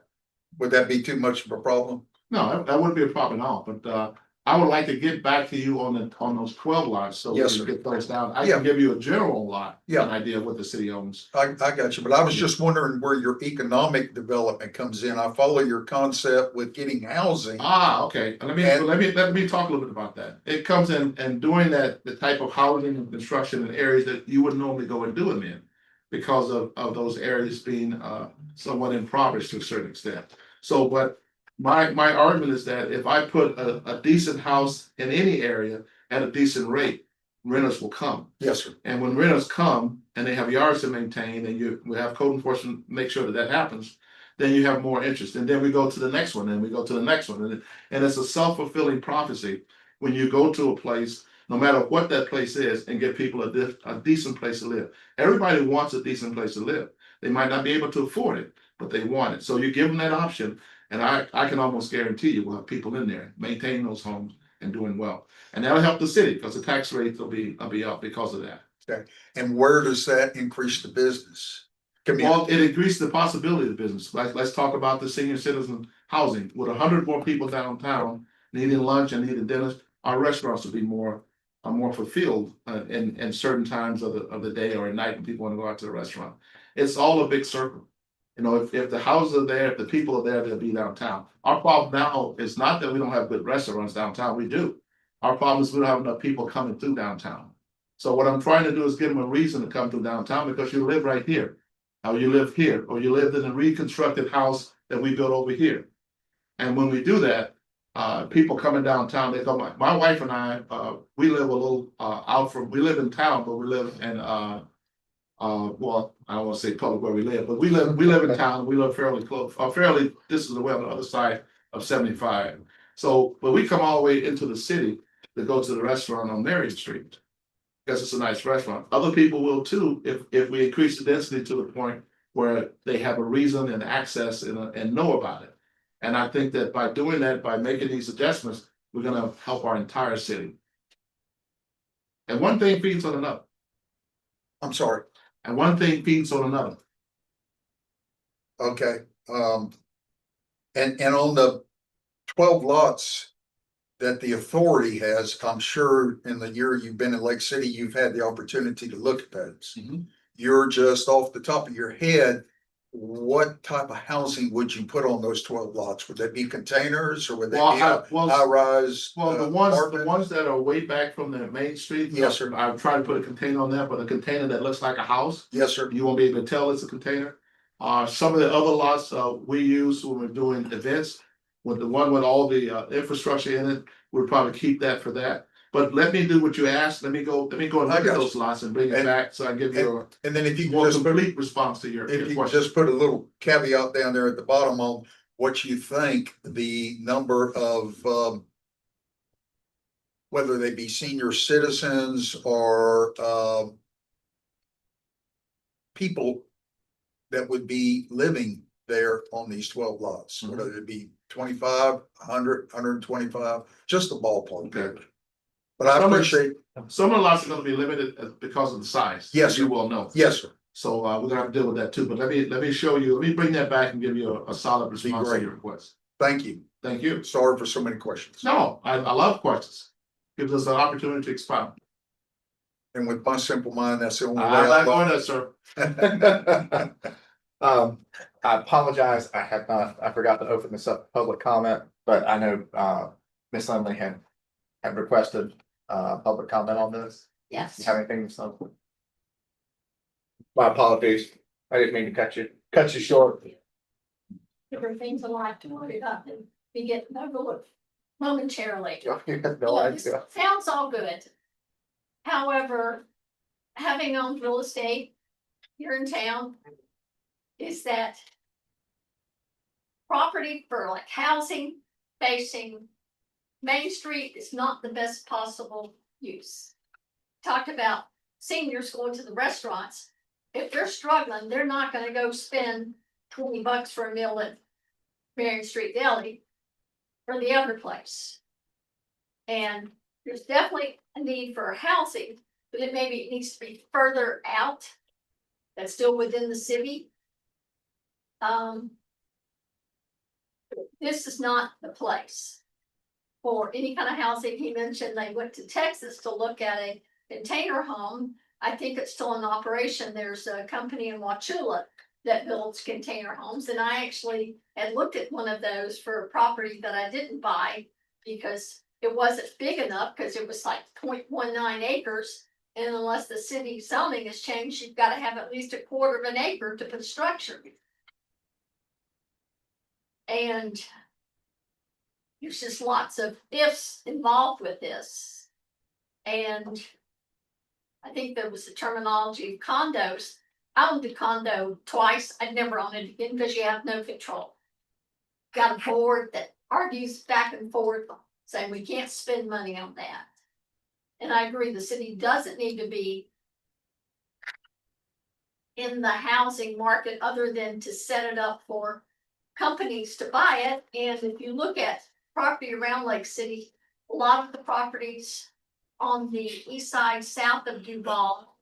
Would that be too much of a problem? No, that wouldn't be a problem at all, but I would like to get back to you on those 12 lots, so we Yes, can sir. get those down. I Yeah. can give you a general lot, Yeah. an idea of what the city owns. I got you, but I was just wondering where your economic development comes in. I follow your concept with getting housing. Ah, okay, let me, And- let me talk a little bit about that. It comes in and doing that, the type of housing and construction in areas that you wouldn't normally go and do them in. Because of those areas being somewhat impoverished to a certain extent. So, but my argument is that if I put a decent house in any area at a decent rate, renters will come. Yes, sir. And when renters come and they have yards to maintain and we have code enforcement make sure that that happens, then you have more interest. And then we go to the next one and we go to the next one. And it's a self-fulfilling prophecy. When you go to a place, no matter what that place is, and give people a decent place to live. Everybody wants a decent place to live. They might not be able to afford it, but they want it. So you give them that option. And I can almost guarantee you we'll have people in there maintaining those homes and doing well. And that'll help the city because the tax rates will be up because of that. And where does that increase the business? Well, it increased the possibility of business. Let's talk about the senior citizen housing. With 100 more people downtown needing lunch and needing dinner, our restaurants will be more fulfilled in certain times of the day or at night when people want to go out to the restaurant. It's all a big circle. You know, if the houses are there, if the people are there, they'll be downtown. Our problem now is not that we don't have good restaurants downtown. We do. Our problem is we don't have enough people coming through downtown. So what I'm trying to do is give them a reason to come through downtown because you live right here. Or you live here, or you lived in a reconstructed house that we built over here. And when we do that, people coming downtown, they go, my wife and I, we live a little we live in town, but we live in well, I don't want to say public where we live, but we live in town, we live fairly close, this is the way on the other side of 75. So, but we come all the way into the city to go to the restaurant on Marion Street. Because it's a nice restaurant. Other people will too, if we increase the density to the point where they have a reason and access and know about it. And I think that by doing that, by making these adjustments, we're gonna help our entire city. And one thing feeds on another. I'm sorry. And one thing feeds on another. Okay, and on the 12 lots that the authority has, I'm sure in the year you've been in Lake City, you've had the opportunity to look at those. You're just off the top of your head, what type of housing would you put on those 12 lots? Would that be containers or would they be high rise? Well, the ones that are way back from the main street. Yes, sir. I've tried to put a container on that, but a container that looks like a house. Yes, sir. You won't be able to tell it's a container. Some of the other lots, we use when we're doing events, with the one with all the infrastructure in it, we'll probably keep that for that. But let me do what you asked. Let me go and look at those lots and bring it back, so I give you And then if a you more just complete response to your if you question. just put a little caveat down there at the bottom on what you think the number of whether they be senior citizens or people that would be living there on these 12 lots, whether it be 25, 100, 125, just a ballpark. Okay. But I appreciate. Some of the lots are gonna be limited because of the size. Yes, as you sir. well know. Yes, sir. So we're gonna have to deal with that too, but let me show you, let me bring that back and give you a solid response to great. your request. Thank you. Thank you. Sorry for so many questions. No, I love questions. Gives us an opportunity to expound. And with my simple mind, that's the only way I'm not I going there, sir. I apologize, I forgot to open this up to public comment, but I know, Ms. Lindley had requested, public comment on this. Yes. You have anything, Ms. Lindley? My apologies, I didn't mean to cut you short. Everything's a lot to worry about and be getting overlooked momentarily. You have no Well, this idea. sounds all good. However, having owned real estate here in town is that property for like housing facing Main Street is not the best possible use. Talked about seniors going to the restaurants. If they're struggling, they're not gonna go spend $20 for a meal at Marion Street Deli or the other place. And there's definitely a need for housing, but it maybe needs to be further out. That's still within the city. This is not the place for any kind of housing. He mentioned they went to Texas to look at a container home. I think it's still in operation. There's a company in Wauchula that builds container homes, and I actually had looked at one of those for a property that I didn't buy because it wasn't big enough, because it was like 0.19 acres. And unless the city zoning has changed, you've got to have at least a quarter of an acre to put a structure. And there's just lots of ifs involved with this. And I think there was the terminology of condos. I owned a condo twice. I'd never own it again because you have no control. Got a board that argues back and forth saying we can't spend money on that. And I agree, the city doesn't need to be in the housing market other than to set it up for companies to buy it. And if you look at property around Lake City, a lot of the properties on the east side, south of Duval,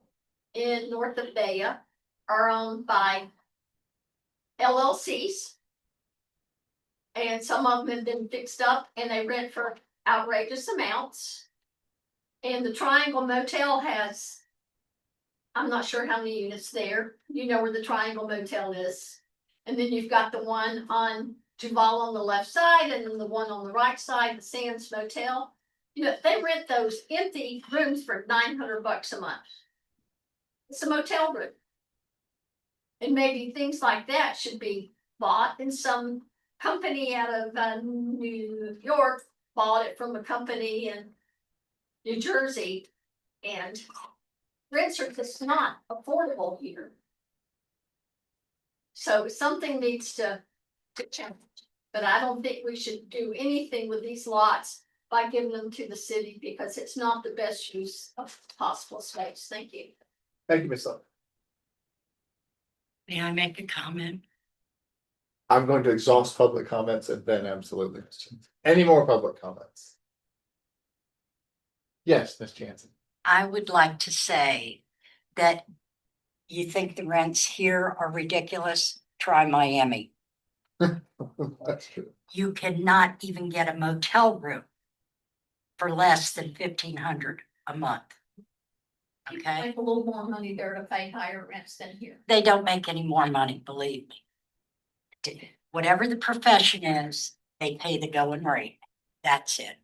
in north of Baya, are owned by LLCs. And some of them have been fixed up and they rent for outrageous amounts. And the Triangle Motel has, I'm not sure how many units there. You know where the Triangle Motel is. And then you've got the one on Duval on the left side, and then the one on the right side, the Sands Motel. You know, they rent those empty rooms for $900 a month. It's a motel room. And maybe things like that should be bought, and some company out of New York bought it from a company in New Jersey, and rents are just not affordable here. So something needs to change, but I don't think we should do anything with these lots by giving them to the city, because it's not the best use of possible space. Thank you. Thank you, Ms. Sullivan. May I make a comment? I'm going to exhaust public comments and then absolutely. Any more public comments? Yes, Ms. Jansen. I would like to say that you think the rents here are ridiculous? Try Miami. That's true. You cannot even get a motel room for less than $1,500 a month. Okay, Make a little more money there to pay higher rents than here. they don't make any more money, believe me. Whatever the profession is, they pay the going rate. That's it.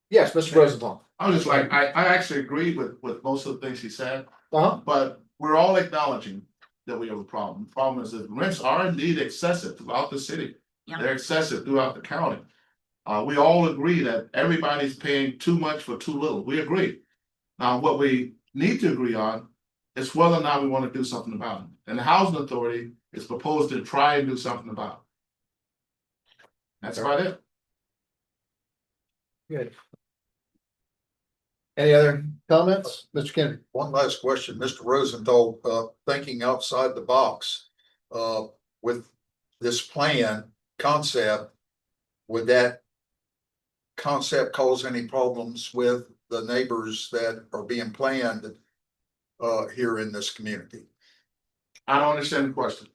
Yes, Mr. Rosenthal. I was just like, I actually agree with most of the things he said, Uh-huh. but we're all acknowledging that we have a problem. The problem is that rents are indeed excessive throughout the city. Yeah. They're excessive throughout the county. We all agree that everybody's paying too much for too little. We agree. Now, what we need to agree on is whether or not we want to do something about it. And the housing authority is proposed to try and do something about it. That's about it. Good. Any other comments, Mr. Kennedy? One last question, Mr. Rosenthal, thinking outside the box, with this plan concept, would that concept cause any problems with the neighbors that are being planned here in this community? I don't understand the question.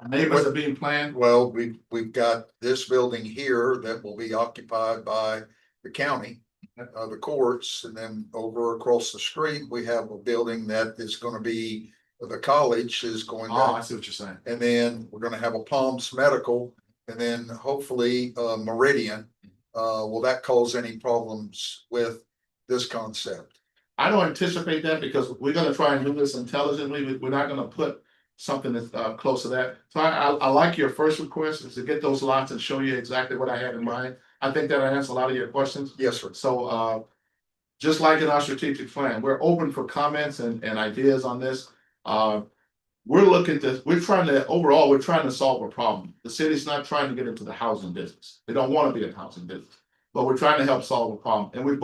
Neighbors are being planned. Well, we've got this building here that will be occupied by the county, the courts, and then over across the street, we have a building that is gonna be, the college is going Oh, I to, see what you're saying. and then we're gonna have a Palms Medical, and then hopefully Meridian. Will that cause any problems with this concept? I don't anticipate that because we're gonna try and do this intelligently. We're not gonna put something that's close to that. So I like your first request is to get those lots and show you exactly what I had in mind. I think that'll answer a lot of your questions. Yes, sir. So just like in our strategic plan, we're open for comments and ideas on this. We're looking to, we're trying to solve a problem. The city's not trying to get into the housing business. They don't want to be in housing business. But we're trying to help solve a problem. And we're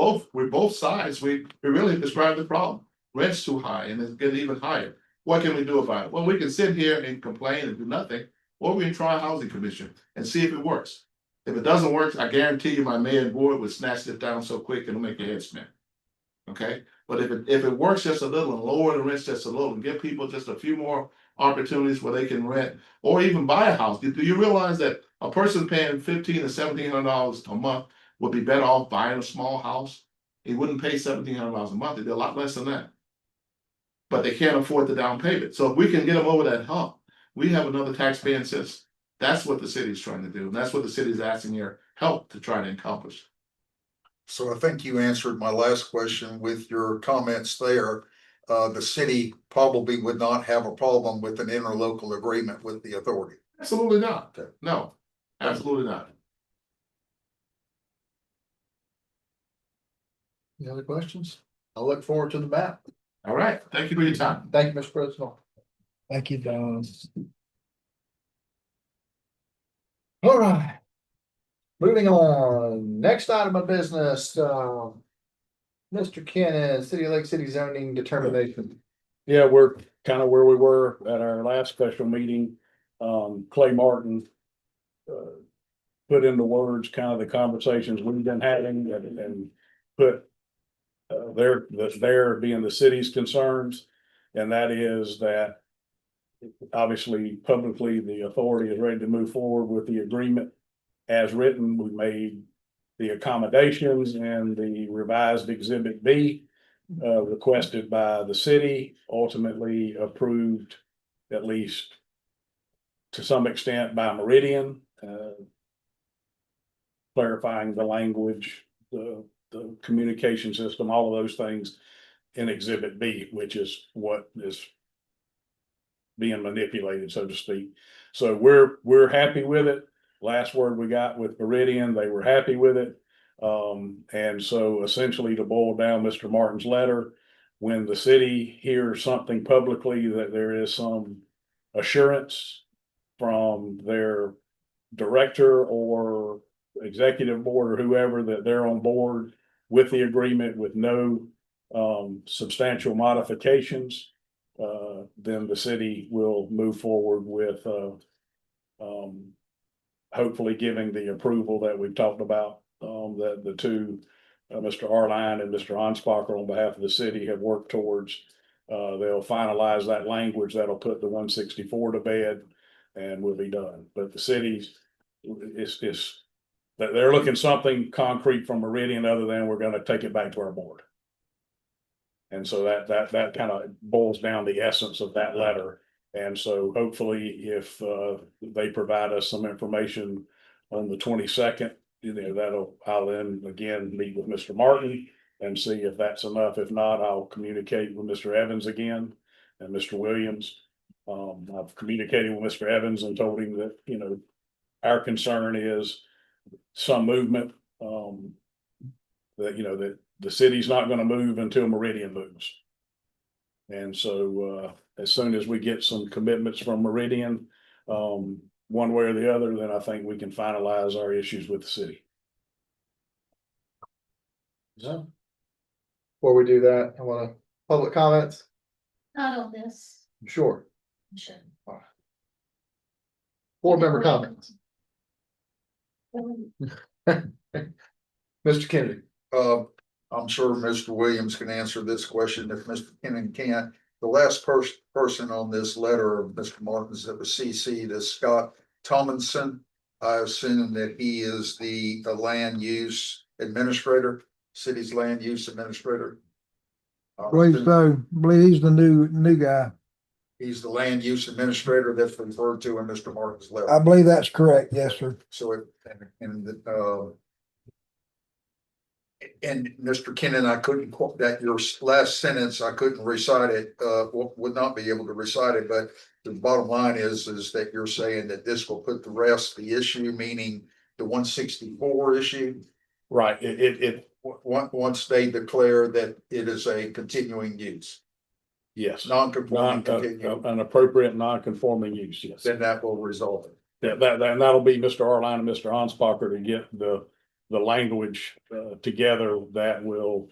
both sides, we really describe the problem. Rent's too high and it's getting even higher. What can we do about it? Well, we can sit here and complain and do nothing, or we can try a housing commission and see if it works. If it doesn't work, I guarantee you my mayor and board would snatch it down so quick it'll make your head spin. Okay, but if it works just a little and lower the rents just a little and give people just a few more opportunities where they can rent or even buy a house. Do you realize that a person paying $1,500 to $1,700 a month would be better off buying a small house? He wouldn't pay $1,700 a month. It'd be a lot less than that. But they can't afford the down payment. So if we can get them over that hump, we have another taxpaying citizen. That's what the city's trying to do. And that's what the city's asking your help to try to accomplish. So I think you answered my last question with your comments there. The city probably would not have a problem with an interlocal agreement with the authority. Absolutely not. Okay. No, absolutely not. Any other questions? I look forward to the map. All right. Thank you for your time. Thank you, Mr. President. Thank you, Don. All right. Moving on, next item of business, Mr. Kennan, City of Lake City zoning determination. Yeah, we're kind of where we were at our last special meeting. Clay Martin put into words kind of the conversations we've been having and put their being the city's concerns. And that is that obviously publicly, the authority is ready to move forward with the agreement as written. We made the accommodations and the revised Exhibit B requested by the city, ultimately approved at least to some extent by Meridian, clarifying the language, the communication system, all of those things in Exhibit B, which is what is being manipulated, so to speak. So we're happy with it. Last word we got with Meridian, they were happy with it. And so essentially to boil down Mr. Martin's letter, when the city hears something publicly that there is some assurance from their director or executive board or whoever that they're on board with the agreement with no substantial modifications, then the city will move forward with hopefully giving the approval that we've talked about, that the two, Mr. Arline and Mr. Anspacher on behalf of the city have worked towards. They'll finalize that language that'll put the 164 to bed and we'll be done. But the city's is that they're looking something concrete from Meridian other than we're going to take it back to our board. And so that kind of boils down the essence of that letter. And so hopefully if they provide us some information on the 22nd, I'll then again meet with Mr. Martin and see if that's enough. If not, I'll communicate with Mr. Evans again and Mr. Williams. I've communicated with Mr. Evans and told him that, our concern is some movement, that the city's not going to move until Meridian moves. And so as soon as we get some commitments from Meridian, one way or the other, then I think we can finalize our issues with the city. So, before we do that, I want to public comments. Not on this. Sure. Sure. Board member comments. Mr. Kennedy. I'm sure Mr. Williams can answer this question if Mr. Kennan can't. The last person on this letter of Mr. Martin's that was CC'd is Scott Tomlinson. I assume that he is the land use administrator, city's land use administrator. Believe so. Believe he's the new guy. He's the land use administrator that's referred to in Mr. Martin's letter. I believe that's correct. Yes, sir. So and Mr. Kennan, I couldn't quote that your last sentence, I couldn't recite it, would not be able to recite it, but the bottom line is that you're saying that this will put the rest, the issue, meaning the 164 issue. Right. Once they declare that it is a continuing use, Yes. non-conforming continuing, An appropriate non-conforming use. Yes. then that will resolve it. And that'll be Mr. Arline and Mr. Anspacher to get the language together that will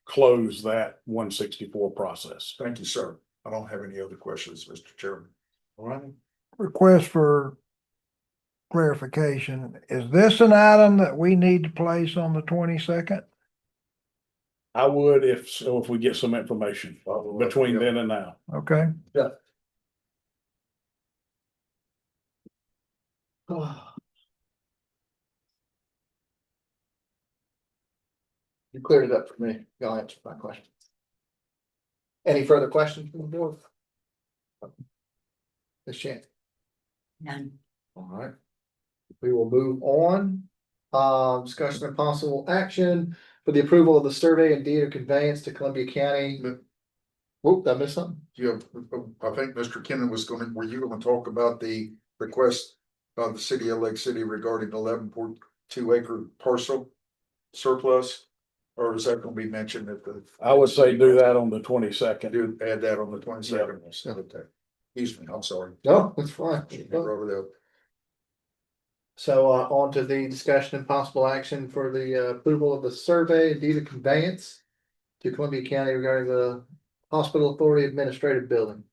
close that 164 process. Thank you, sir. I don't have any other questions, Mr. Chairman. All right. Request for clarification. Is this an item that we need to place on the 22nd? I would if we get some information between then and now. Okay, You cleared it up for me. Y'all answered my questions. Any further questions from the board? Ms. Shannon? None. All right. We will move on. Discussion and possible action for the approval of the survey and deed of conveyance to Columbia County. Whoop, did I miss something? Yeah, I think Mr. Kennon were you gonna talk about the request of the city of Lake City regarding 11.2 acre parcel surplus? Or is that gonna be mentioned at the? I would say do that on the 22nd. Do add that on the 22nd. Okay. Excuse me, I'm sorry. No, that's fine. I wrote it up. So on to the discussion and possible action for the approval of the survey and deed of conveyance to Columbia County regarding the Hospital Authority Administrative Building.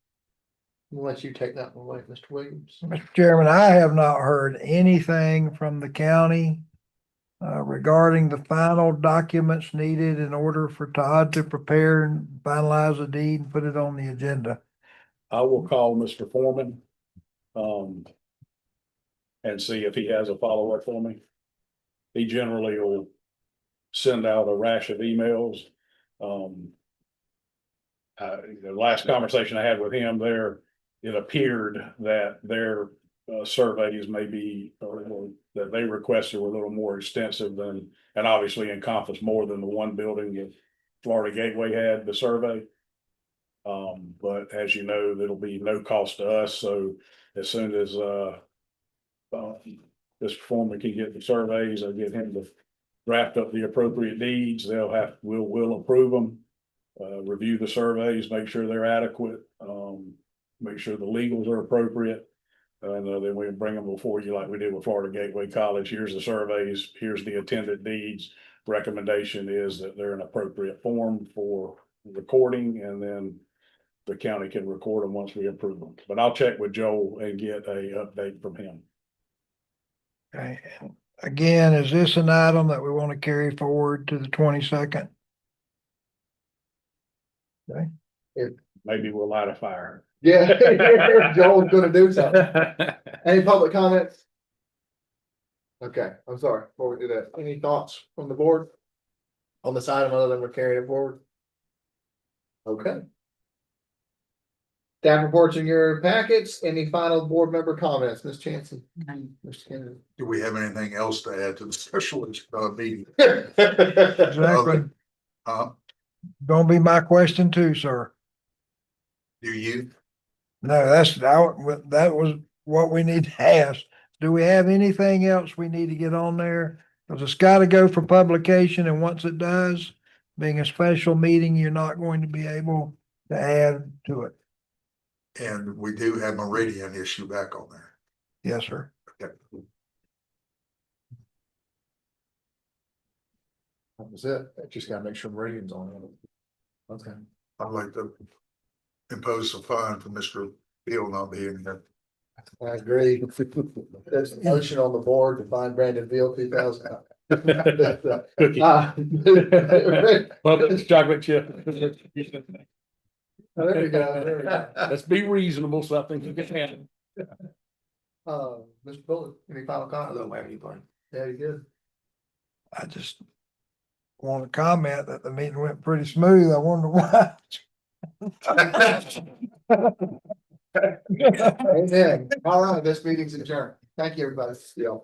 We'll let you take that one away, Mr. Williams. Mr. Chairman, I have not heard anything from the county regarding the final documents needed in order for Todd to prepare and finalize the deed and put it on the agenda. I will call Mr. Foreman. And see if he has a follow-up for me. He generally will send out a rash of emails. The last conversation I had with him there, it appeared that their surveys may be, or that they requested were a little more extensive than, and obviously encompass more than the one building that Florida Gateway had the survey. But as you know, it'll be no cost to us, so as soon as this foreman can get the surveys, I'll get him to draft up the appropriate deeds. We'll approve them. Review the surveys, make sure they're adequate, make sure the legals are appropriate. And then we bring them before you like we did with Florida Gateway College. Here's the surveys, here's the attendant deeds. Recommendation is that they're an appropriate form for recording, and then the county can record them once we approve them. But I'll check with Joel and get a update from him. Okay, again, is this an item that we want to carry forward to the 22nd? Okay. Maybe we'll light a fire. Yeah, Joel's gonna do something. Any public comments? Okay, I'm sorry, before we do that, any thoughts from the board? On this item other than we're carrying it forward? Okay. Staff reports in your packets, any final board member comments, Ms. Chancy? None. Mr. Kennedy? Do we have anything else to add to the special meeting? Exactly. Gonna be my question too, sir. Do you? No, that was what we need to ask. Do we have anything else we need to get on there? Cause it's gotta go for publication, and once it does, being a special meeting, you're not going to be able to add to it. And we do have Meridian issue back on there. Yes, sir. Okay. That was it, I just gotta make sure Meridian's on it. Okay. I'd like to impose a fine for Mr. Bill not being here. I agree. There's a motion on the board to find Brandon Veal 2,000. Cookie. Well, chocolate chip. There we go, there we go. Let's be reasonable, so I think you can handle. Mr. Bullock, any final comments? Yeah, you good. I just want to comment that the meeting went pretty smooth. I wonder why. Amen. All right, this meeting's adjourned. Thank you, everybody. Yeah.